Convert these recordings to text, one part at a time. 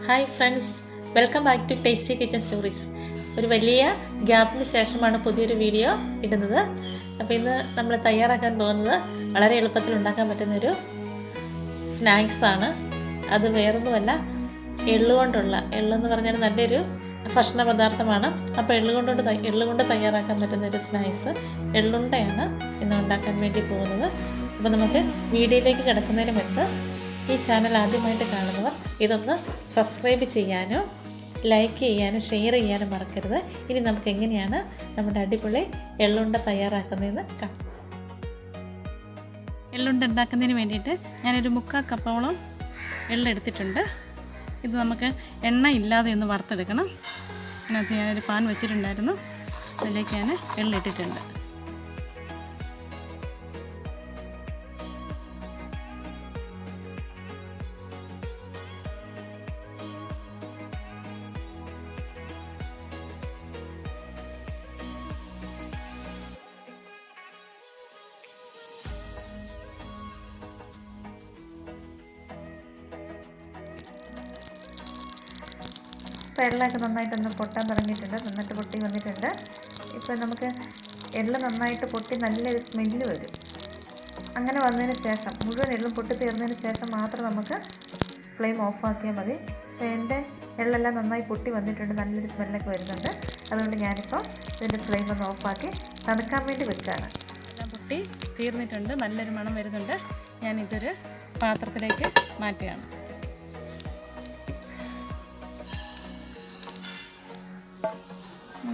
Hi friends, welcome back to tasty kitchen stories. ഒരു വലിയ ഗ്യാപ്പിന് ശേഷമാണ് പുതിയൊരു വീഡിയോ ഇടുന്നത്. അപ്പോൾ ഇന്ന് നമ്മൾ തയ്യാറാക്കാൻ പോകുന്നത് വളരെ എളുപ്പത്തിൽ ഉണ്ടാക്കാൻ പറ്റുന്നൊരു സ്നാക്സാണ്. അത് വേറൊന്നുമല്ല, എള്ളെന്ന് പറഞ്ഞാൽ നല്ലൊരു ഭക്ഷണ പദാർത്ഥമാണ്. അപ്പോൾ എള്ള് കൊണ്ട് തയ്യാറാക്കാൻ പറ്റുന്നൊരു സ്നാക്സ് എള്ളുണ്ടയാണ് ഇന്ന് ഉണ്ടാക്കാൻ വേണ്ടി പോകുന്നത്. അപ്പോൾ നമുക്ക് വീഡിയോയിലേക്ക് കിടക്കുന്നതിന് മുൻപ് ഈ ചാനൽ ആദ്യമായിട്ട് കാണുന്നവർ ഇതൊന്ന് സബ്സ്ക്രൈബ് ചെയ്യാനും ലൈക്ക് ചെയ്യാനും ഷെയർ ചെയ്യാനും മറക്കരുത്. ഇനി നമുക്ക് എങ്ങനെയാണ് നമ്മുടെ അടിപൊളി എള്ളുണ്ട തയ്യാറാക്കുന്നതെന്ന് കാണാം. എള്ളുണ്ട ഉണ്ടാക്കുന്നതിന് വേണ്ടിയിട്ട് ഞാനൊരു 3/4 കപ്പോളം എള്ളെടുത്തിട്ടുണ്ട്. ഇത് നമുക്ക് എണ്ണ ഇല്ലാതെ ഒന്ന് വറുത്തെടുക്കണം. അതിനകത്ത് ഞാനൊരു പാൻ വെച്ചിട്ടുണ്ടായിരുന്നു, അതിലേക്ക് ഞാൻ എള്ളിട്ടിട്ടുണ്ട്. ഇപ്പോൾ എള്ളൊക്കെ നന്നായിട്ടൊന്ന് പൊട്ടാൻ തുടങ്ങിയിട്ടുണ്ട്, നന്നായിട്ട് പൊട്ടി വന്നിട്ടുണ്ട്. ഇപ്പോൾ നമുക്ക് എള്ള് നന്നായിട്ട് പൊട്ടി നല്ലൊരു സ്മെല്ല് വരും. അങ്ങനെ വന്നതിന് ശേഷം മുഴുവൻ എള്ളും പൊട്ടി തീർന്നതിന് ശേഷം മാത്രം നമുക്ക് ഫ്ലെയിം ഓഫാക്കിയാൽ മതി. അപ്പോൾ എൻ്റെ എള്ളെല്ലാം നന്നായി പൊട്ടി വന്നിട്ടുണ്ട്, നല്ലൊരു സ്മെല്ലൊക്കെ വരുന്നുണ്ട്. അതുകൊണ്ട് ഞാനിപ്പോൾ ഇതിൻ്റെ ഫ്ലെയിം ഒന്ന് ഓഫാക്കി തണുക്കാൻ വേണ്ടി വെച്ചാണ്. എല്ലാം പൊട്ടി തീർന്നിട്ടുണ്ട്, നല്ലൊരു മണം വരുന്നുണ്ട്. ഞാനിതൊരു പാത്രത്തിലേക്ക് മാറ്റുകയാണ്.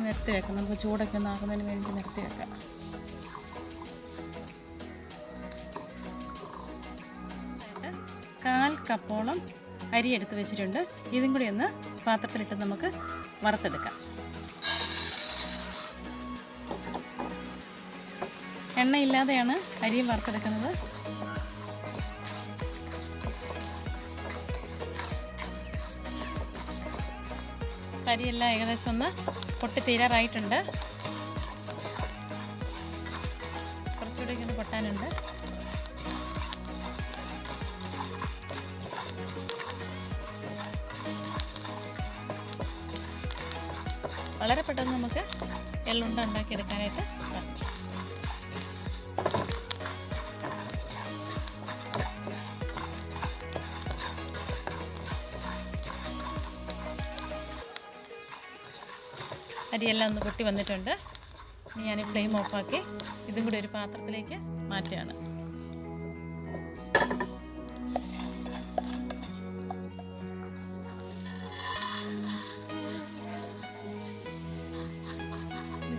നിർത്തി വെക്കാം, നമുക്ക് ചൂടൊക്കെ ഒന്ന് ആകുന്നതിന് വേണ്ടി നിർത്തി വെക്കാം. കാൽ കപ്പോളം അരി എടുത്ത് വെച്ചിട്ടുണ്ട്. ഇതും കൂടി ഒന്ന് പാത്രത്തിലിട്ട് നമുക്ക് വറുത്തെടുക്കാം. എണ്ണയില്ലാതെയാണ് അരിയും വറുത്തെടുക്കുന്നത്. അരിയെല്ലാം ഏകദേശം ഒന്ന് പൊട്ടിത്തീരാറായിട്ടുണ്ട്, കുറച്ചുകൂടി ഇങ്ങനെ പൊട്ടാനുണ്ട്. വളരെ പെട്ടെന്ന് നമുക്ക് എള്ളുണ്ട ഉണ്ടാക്കിയെടുക്കാനായിട്ട് സാധിക്കും. അരിയെല്ലാം ഒന്ന് പൊട്ടി വന്നിട്ടുണ്ട്. ഇനി ഞാൻ ഫ്ലെയിം ഓഫാക്കി ഇതും കൂടി ഒരു പാത്രത്തിലേക്ക് മാറ്റുകയാണ്.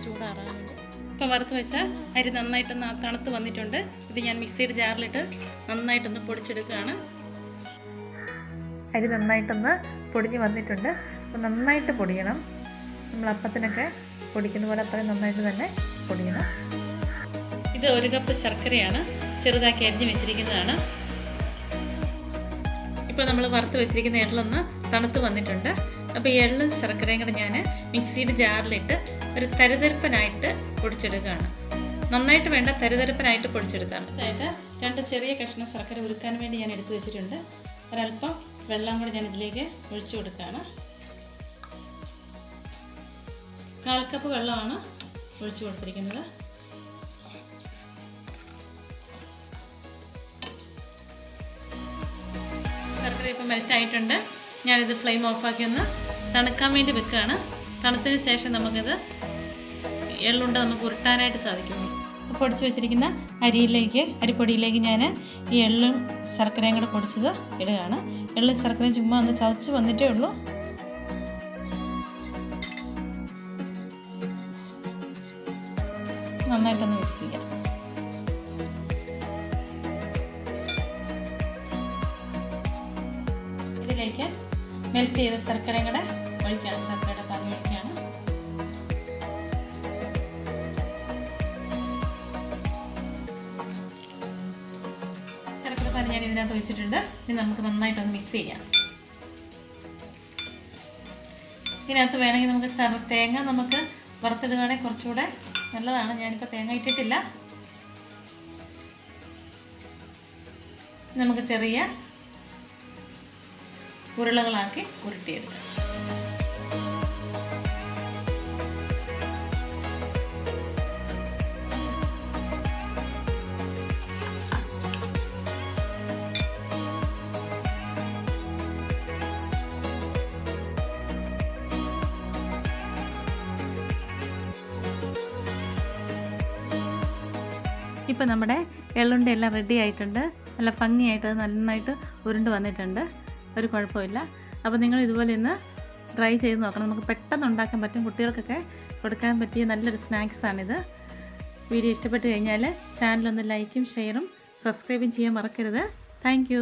ചൂടാറാൻ വേണ്ടി ഇപ്പോൾ വറുത്ത് വെച്ച അരി നന്നായിട്ടൊന്ന് തണുത്ത് വന്നിട്ടുണ്ട്. ഇത് ഞാൻ മിക്സിയുടെ ജാറിലിട്ട് നന്നായിട്ടൊന്ന് പൊടിച്ചെടുക്കുകയാണ്. അരി നന്നായിട്ടൊന്ന് പൊടിഞ്ഞ് വന്നിട്ടുണ്ട്. അപ്പോൾ നന്നായിട്ട് പൊടിയണം. നമ്മൾ അപ്പത്തിനൊക്കെ പൊടിക്കുന്ന പോലെ അത്രയും നന്നായിട്ട് തന്നെ പൊടിയണം. ഇത് 1 കപ്പ് ശർക്കരയാണ്, ചെറുതാക്കി അരിഞ്ഞ് വെച്ചിരിക്കുന്നതാണ്. ഇപ്പോൾ നമ്മൾ വറുത്ത് വെച്ചിരിക്കുന്ന എള്ളൊന്ന് തണുത്ത് വന്നിട്ടുണ്ട്. അപ്പോൾ ഈ എള്ളും ശർക്കരയും കൂടെ ഞാൻ മിക്സിയുടെ ജാറിലിട്ട് ഒരു തരിതരിപ്പനായിട്ട് പൊടിച്ചെടുക്കുകയാണ്. നന്നായിട്ട് വേണ്ട, തരിതരിപ്പനായിട്ട് പൊടിച്ചെടുക്കുകയാണ്. അതായത് 2 ചെറിയ കഷ്ണം ശർക്കര ഉരുക്കാൻ വേണ്ടി ഞാൻ എടുത്തു വെച്ചിട്ടുണ്ട്. ഒരല്പം വെള്ളം കൂടെ ഞാൻ ഇതിലേക്ക് ഒഴിച്ചു കൊടുക്കുകയാണ്. 1/4 കപ്പ് വെള്ളമാണ് ഒഴിച്ചു കൊടുത്തിരിക്കുന്നത്. ശർക്കര ഇപ്പോൾ മെൽറ്റായിട്ടുണ്ട്. ഞാനിത് ഫ്ലെയിം ഓഫാക്കി ഒന്ന് തണുക്കാൻ വേണ്ടി വെക്കുകയാണ്. തണുത്തതിന് ശേഷം നമുക്കിത് എള്ളുണ്ട നമുക്ക് ഉരുട്ടാനായിട്ട് സാധിക്കും. പൊടിച്ച് വെച്ചിരിക്കുന്ന അരിപ്പൊടിയിലേക്ക് ഞാൻ ഈ എള്ളും ശർക്കരയും കൂടെ പൊടിച്ചത് ഇടുകയാണ്. എള്ളും ശർക്കരയും ചുമ്മാ ഒന്ന് ചതച്ച് വന്നിട്ടേ ഉള്ളൂ. നന്നായിട്ടൊന്ന് മിക്സ് ചെയ്യാം. ഇതിലേക്ക് മെൽറ്റ് ചെയ്ത ശർക്കരയും കൂടെ ഒഴിക്കുകയാണ്. ശർക്കരയുടെ പാനി ഒഴിക്കുകയാണ്. ശർക്കര പാനി ഞാൻ ഇതിനകത്ത് ഒഴിച്ചിട്ടുണ്ട്. ഇനി നമുക്ക് നന്നായിട്ടൊന്ന് മിക്സ് ചെയ്യാം. ഇതിനകത്ത് വേണമെങ്കിൽ നമുക്ക് തേങ്ങ നമുക്ക് വറുത്തിടുകയാണെങ്കിൽ കുറച്ചുകൂടെ നല്ലതാണ്. ഞാനിപ്പോൾ തേങ്ങ ഇട്ടിട്ടില്ല. നമുക്ക് ചെറിയ ഉരുളകളാക്കി ഉരുട്ടിയെടുക്കാം. ഇപ്പോൾ നമ്മുടെ എള്ളുണ്ട എല്ലാം റെഡി ആയിട്ടുണ്ട്. നല്ല ഭംഗിയായിട്ട് അത് നന്നായിട്ട് ഉരുണ്ട് വന്നിട്ടുണ്ട്. ഒരു കുഴപ്പമില്ല. അപ്പോൾ നിങ്ങൾ ഇതുപോലെ ഇന്ന് ട്രൈ ചെയ്ത് നോക്കണം. നമുക്ക് പെട്ടെന്ന് ഉണ്ടാക്കാൻ പറ്റും. കുട്ടികൾക്കൊക്കെ കൊടുക്കാൻ പറ്റിയ നല്ലൊരു സ്നാക്സാണിത്. വീഡിയോ ഇഷ്ടപ്പെട്ട് കഴിഞ്ഞാൽ ചാനലൊന്ന് ലൈക്കും ഷെയറും സബ്സ്ക്രൈബും ചെയ്യാൻ മറക്കരുത്. താങ്ക്